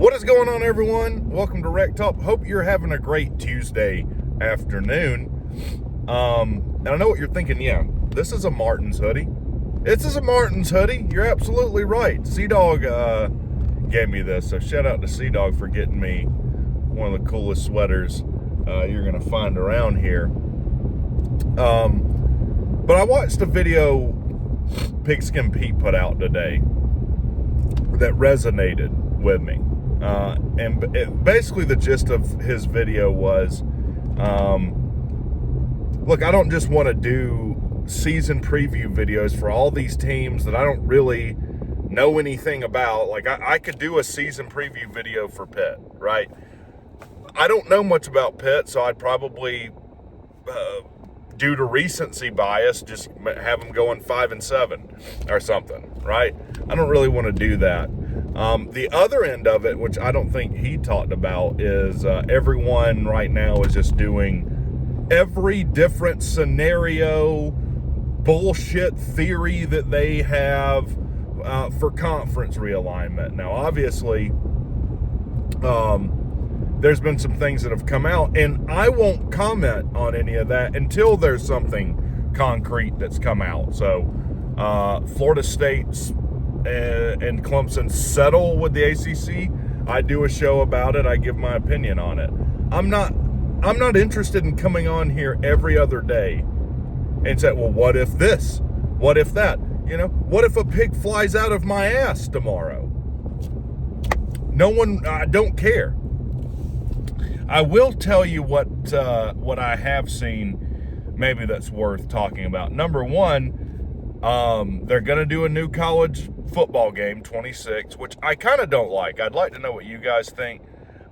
What is going on, everyone? Welcome to Rec Talk. Hope you're having a great Tuesday afternoon. And I know what you're thinking. Yeah, this is a Martin's hoodie. This is a Martin's hoodie. You're absolutely right. Sea-Dog gave me this, so shout out to Sea-Dog for getting me one of the coolest sweaters you're going to find around here. But I watched a video Pigskin Pete put out today that resonated with me. Basically the gist of his video was, look, I don't just want to do season preview videos for all these teams that I don't really know anything about. Like, I could do a season preview video for Pitt, right? I don't know much about Pitt, so I'd probably, due to recency bias, just have them going 5-7 or something, right? I don't really want to do that. The other end of it, which I don't think he talked about, is everyone right now is just doing every different scenario bullshit theory that they have for conference realignment. Now, obviously, there's been some things that have come out, and I won't comment on any of that until there's something concrete that's come out. So, Florida State's and Clemson settle with the ACC. I do a show about it. I give my opinion on it. I'm not interested in coming on here every other day and say, well, what if this? What if that? You know, what if a pig flies out of my ass tomorrow? I don't care. I will tell you what I have seen maybe that's worth talking about. Number one, they're going to do a new college football game, 26, which I kind of don't like. I'd like to know what you guys think.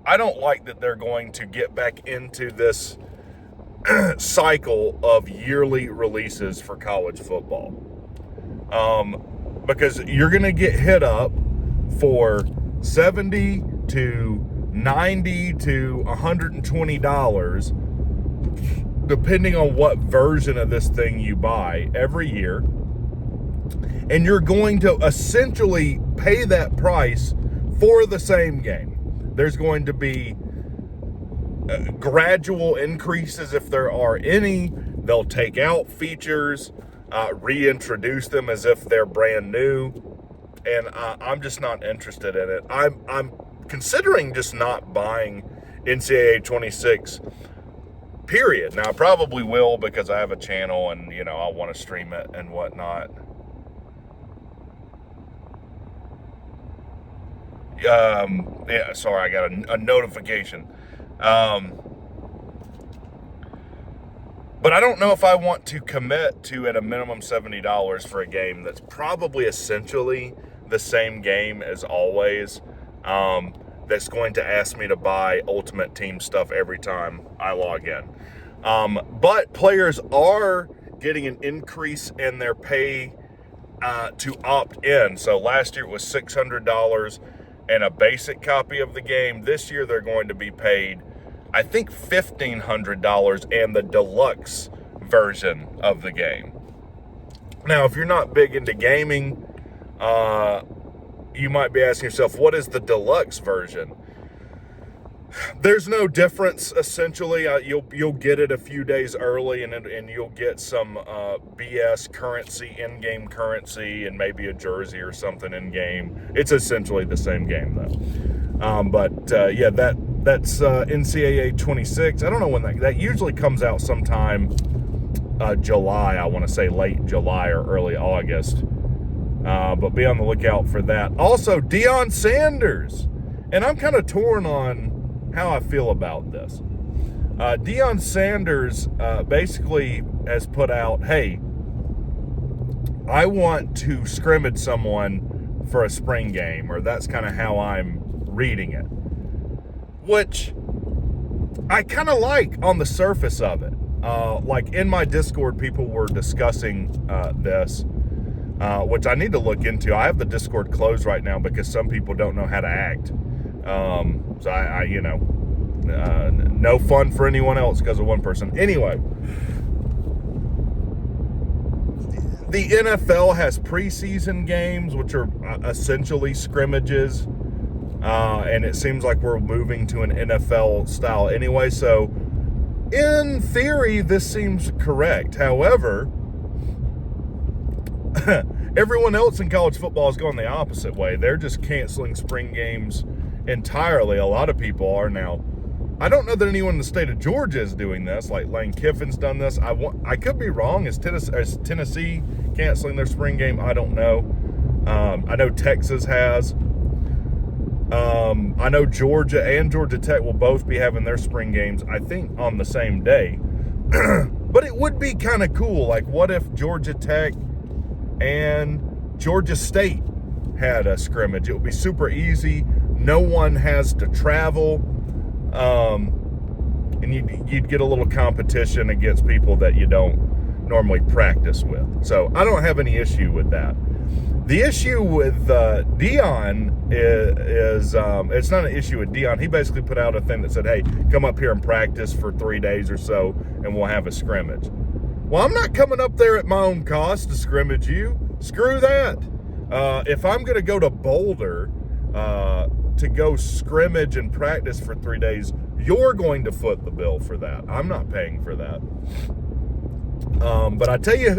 I don't like that they're going to get back into this cycle of yearly releases for college football. Because you're going to get hit up for $70 to $90 to $120, depending on what version of this thing you buy every year. And you're going to essentially pay that price for the same game. There's going to be gradual increases if there are any. They'll take out features, reintroduce them as if they're brand new. And I'm just not interested in it. I'm considering just not buying NCAA 26, period. Now, I probably will because I have a channel and, you know, I want to stream it and whatnot. Yeah, sorry, I got a notification. But I don't know if I want to commit to at a minimum $70 for a game that's probably essentially the same game as always. That's going to ask me to buy Ultimate Team stuff every time I log in. But players are getting an increase in their pay to opt in. So last year it was $600 and a basic copy of the game. This year they're going to be paid, I think, $1,500 and the deluxe version of the game. Now, if you're not big into gaming, you might be asking yourself, what is the deluxe version? There's no difference, essentially. You'll get it a few days early, and you'll get some BS currency, in-game currency, and maybe a jersey or something in-game. It's essentially the same game, though. Yeah, that's NCAA 26. I don't know when that usually comes out sometime July, I want to say late July or early August. But be on the lookout for that. Also, Dion Sanders. And I'm kind of torn on how I feel about this. Deion Sanders basically has put out, hey, I want to scrimmage someone for a spring game, or that's kind of how I'm reading it, which I kind of like on the surface of it. Like in my Discord, people were discussing this, which I need to look into. I have the Discord closed right now because some people don't know how to act. So I you know, no fun for anyone else because of one person. Anyway, the NFL has preseason games, which are essentially scrimmages. and it seems like we're moving to an NFL style anyway. So in theory, this seems correct. However, everyone else in college football is going the opposite way. They're just canceling spring games entirely. A lot of people are now. I don't know that anyone in the state of Georgia is doing this. Like Lane Kiffin's done this. I could be wrong. Is Tennessee canceling their spring game? I don't know. I know Texas has. I know Georgia and Georgia Tech will both be having their spring games, I think, on the same day. But it would be kind of cool. Like, what if Georgia Tech and Georgia State had a scrimmage? It would be super easy. No one has to travel. And you'd get a little competition against people that you don't normally practice with. So I don't have any issue with that. The issue with Deion is it's not an issue with Deion. He basically put out a thing that said, hey, come up here and practice for 3 days or so, and we'll have a scrimmage. Well, I'm not coming up there at my own cost to scrimmage you. Screw that. If I'm going to go to Boulder to go scrimmage and practice for 3 days, you're going to foot the bill for that. I'm not paying for that. But I tell you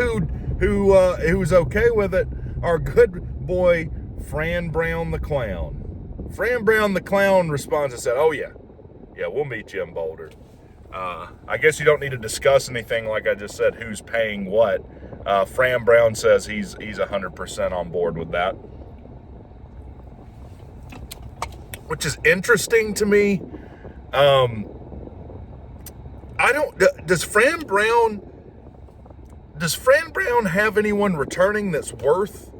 who's okay with it, our good boy Fran Brown the Clown. Fran Brown the Clown responds and said, oh yeah, we'll meet you in Boulder. I guess you don't need to discuss anything like I just said, who's paying what. Fran Brown says he's 100% on board with that. Which is interesting to me. Does Fran Brown have anyone returning that's worth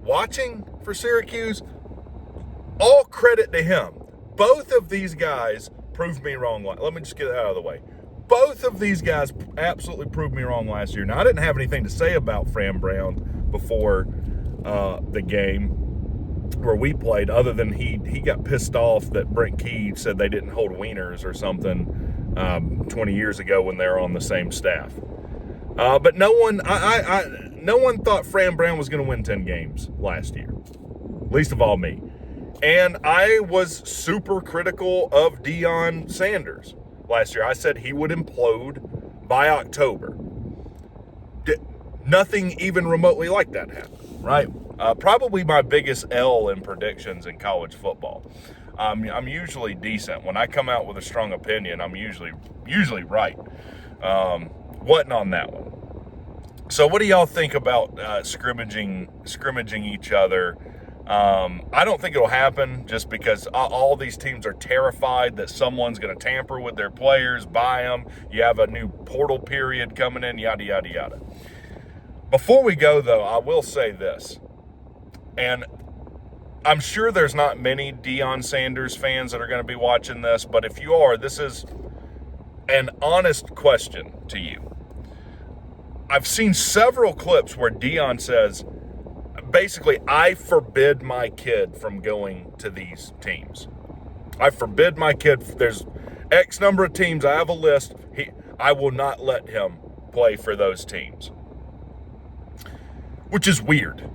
watching for Syracuse? All credit to him. Both of these guys proved me wrong. Let me just get it out of the way. Both of these guys absolutely proved me wrong last year. Now, I didn't have anything to say about Fran Brown before the game where we played, other than he got pissed off that Brent Key said they didn't hold wieners or something 20 years ago when they were on the same staff. But no one thought Fran Brown was going to win 10 games last year, least of all me. And I was super critical of Dion Sanders last year. I said he would implode by October. Nothing even remotely like that happened, right? Probably my biggest L in predictions in college football. I'm usually decent. When I come out with a strong opinion, I'm usually right. Wasn't on that one. So what do y'all think about scrimmaging each other? I don't think it'll happen just because all these teams are terrified that someone's going to tamper with their players, buy them. You have a new portal period coming in, yada, yada, yada. Before we go, though, I will say this. And I'm sure there's not many Deion Sanders fans that are going to be watching this, but if you are, this is an honest question to you. I've seen several clips where Deion says, basically, I forbid my kid from going to these teams. I forbid my kid. There's X number of teams. I have a list. I will not let him play for those teams. Which is weird.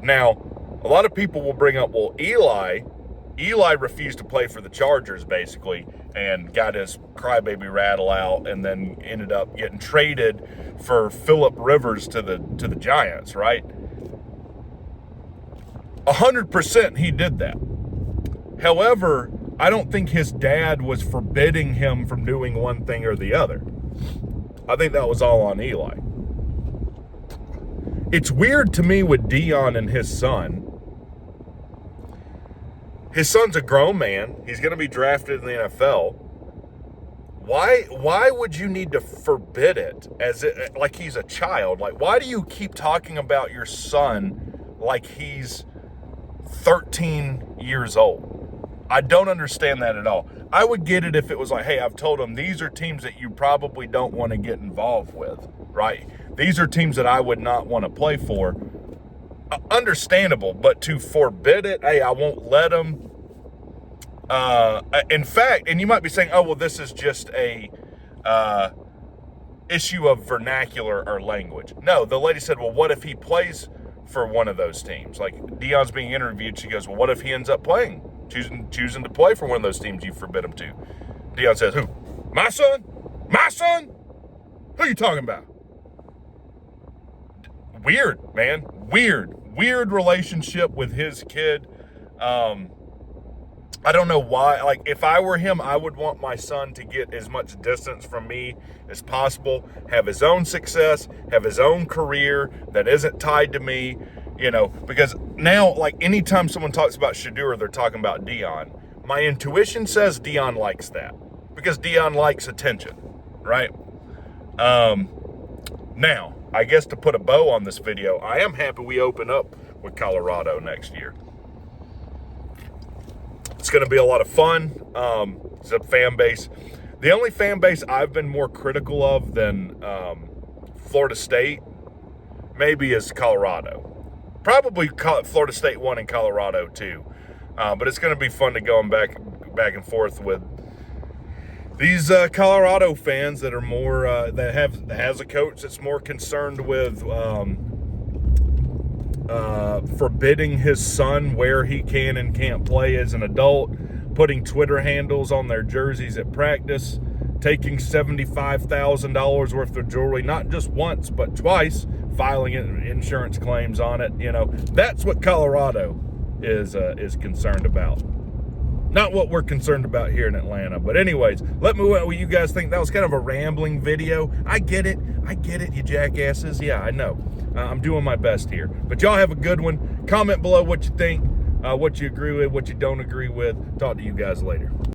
Now, a lot of people will bring up, well, Eli refused to play for the Chargers, basically, and got his crybaby rattle out and then ended up getting traded for Phillip Rivers to the Giants, right? 100% he did that. However, I don't think his dad was forbidding him from doing one thing or the other. I think that was all on Eli. It's weird to me with Deion and his son. His son's a grown man. He's going to be drafted in the NFL. Why would you need to forbid it like he's a child? Like, why do you keep talking about your son like he's 13 years old? I don't understand that at all. I would get it if it was like, hey, I've told him these are teams that you probably don't want to get involved with, right? These are teams that I would not want to play for. Understandable, but to forbid it, hey, I won't let them. In fact, and you might be saying, oh, well, this is just a issue of vernacular or language. No, the lady said, well, what if he plays for one of those teams. Like, Deion's being interviewed. She goes, well, what if he ends up playing, choosing to play for one of those teams you forbid him to? Deion says, who? My son? My son? Who are you talking about? Weird, man. Weird relationship with his kid. I don't know why. Like, if I were him, I would want my son to get as much distance from me as possible, have his own success, have his own career that isn't tied to me, because now, like, anytime someone talks about Shedeur, they're talking about Deion. My intuition says Deion likes that because Deion likes attention, right? Now, I guess to put a bow on this video, I am happy we open up with Colorado next year. It's going to be a lot of fun. It's a fan base. The only fan base I've been more critical of than Florida State maybe is Colorado. Probably Florida State won in Colorado too. But it's going to be fun to go back and forth with these Colorado fans that are more that has a coach that's more concerned with forbidding his son where he can and can't play as an adult, putting Twitter handles on their jerseys at practice, taking $75,000 worth of jewelry, not just once, but twice, filing insurance claims on it. That's what Colorado is concerned about. Not what we're concerned about here in Atlanta. But anyways, let me know what you guys think. That was kind of a rambling video. I get it, you jackasses. Yeah, I know. I'm doing my best here. But y'all have a good one. Comment below what you think, what you agree with, what you don't agree with. Talk to you guys later.